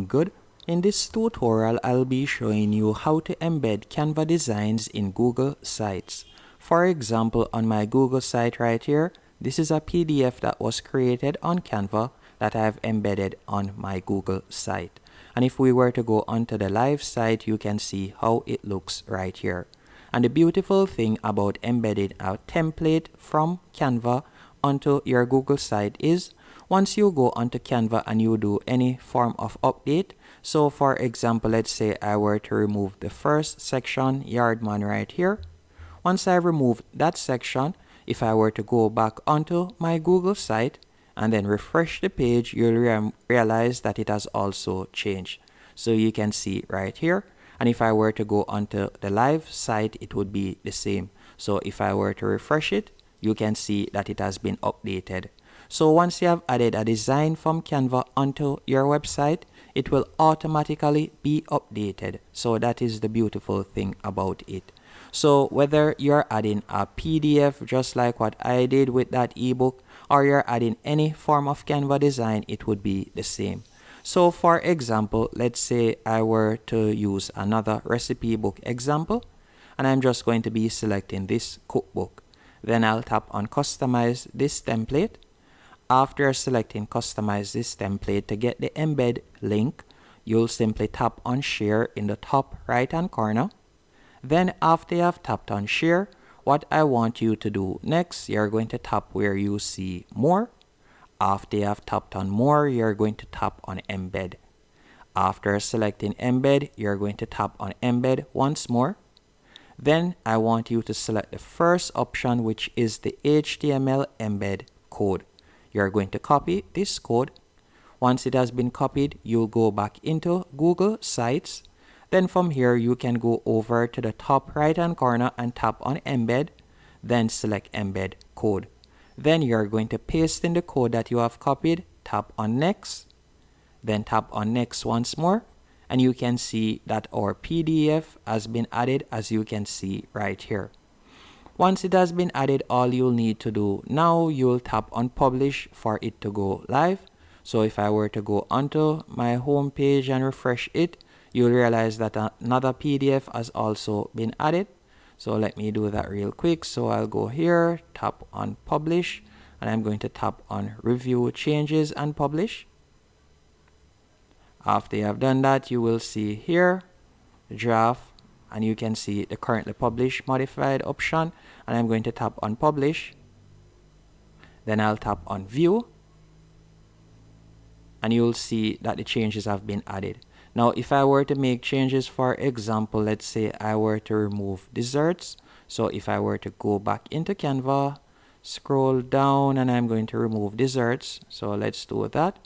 good. In this tutorial, I'll be showing you how to embed Canva designs in Google Sites. For example, on my Google site right here, this is a PDF that was created on Canva that I've embedded on my Google site. And if we were to go onto the live site, you can see how it looks right here. And the beautiful thing about embedding a template from Canva onto your Google site is once you go onto Canva and you do any form of update, so for example, let's say I were to remove the first section, Yardman, right here. Once I remove that section, if I were to go back onto my Google site and then refresh the page, you'll realize that it has also changed. So you can see right here. And if I were to go onto the live site, it would be the same. So if I were to refresh it, you can see that it has been updated. So once you have added a design from Canva onto your website, it will automatically be updated. So that is the beautiful thing about it. So whether you're adding a PDF just like what I did with that ebook, or you're adding any form of Canva design, it would be the same. So for example, let's say I were to use another recipe book example, and I'm just going to be selecting this cookbook. Then I'll tap on customize this template. After selecting customize this template, to get the embed link, you'll simply tap on share in the top right hand corner. Then after you have tapped on share, what I want you to do next, you're going to tap where you see more. After you have tapped on more, you're going to tap on embed. After selecting embed, you're going to tap on embed once more. Then I want you to select the first option, which is the HTML embed code. You're going to copy this code. Once it has been copied, you'll go back into Google Sites. Then from here, you can go over to the top right hand corner and tap on embed, then select embed code. Then you're going to paste in the code that you have copied, tap on next, then tap on next once more, and you can see that our PDF has been added, as you can see right here. Once it has been added, all you'll need to do now, you'll tap on publish for it to go live. So if I were to go onto my home page and refresh it, you'll realize that another PDF has also been added. So let me do that real quick. So I'll go here, tap on publish, and I'm going to tap on review changes and publish. After you have done that, you will see here the draft, and you can see the currently published modified option, and I'm going to tap on publish. Then I'll tap on view, and you'll see that the changes have been added. Now if I were to make changes, for example, let's say I were to remove desserts. So if I were to go back into Canva, scroll down, and I'm going to remove desserts. So let's do that.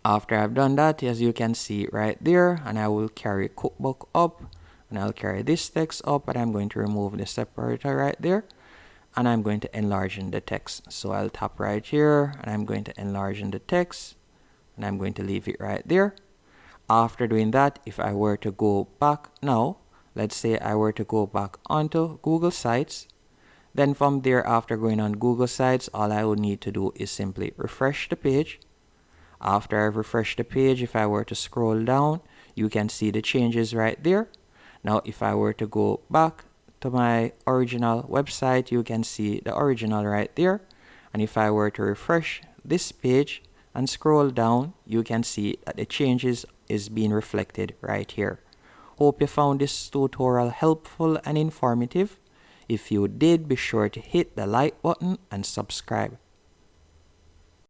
After I've done that, as you can see right there, and I will carry cookbook up, and I'll carry this text up, and I'm going to remove the separator right there, and I'm going to enlarge in the text. So I'll tap right here, and I'm going to enlarge in the text, and I'm going to leave it right there. After doing that, if I were to go back now, let's say I were to go back onto Google Sites, then from there, after going on Google Sites, all I would need to do is simply refresh the page. After I've refreshed the page, if I were to scroll down, you can see the changes right there. Now, if I were to go back to my original website, you can see the original right there. And if I were to refresh this page and scroll down, you can see that the changes is being reflected right here. Hope you found this tutorial helpful and informative. If you did, be sure to hit the like button and subscribe.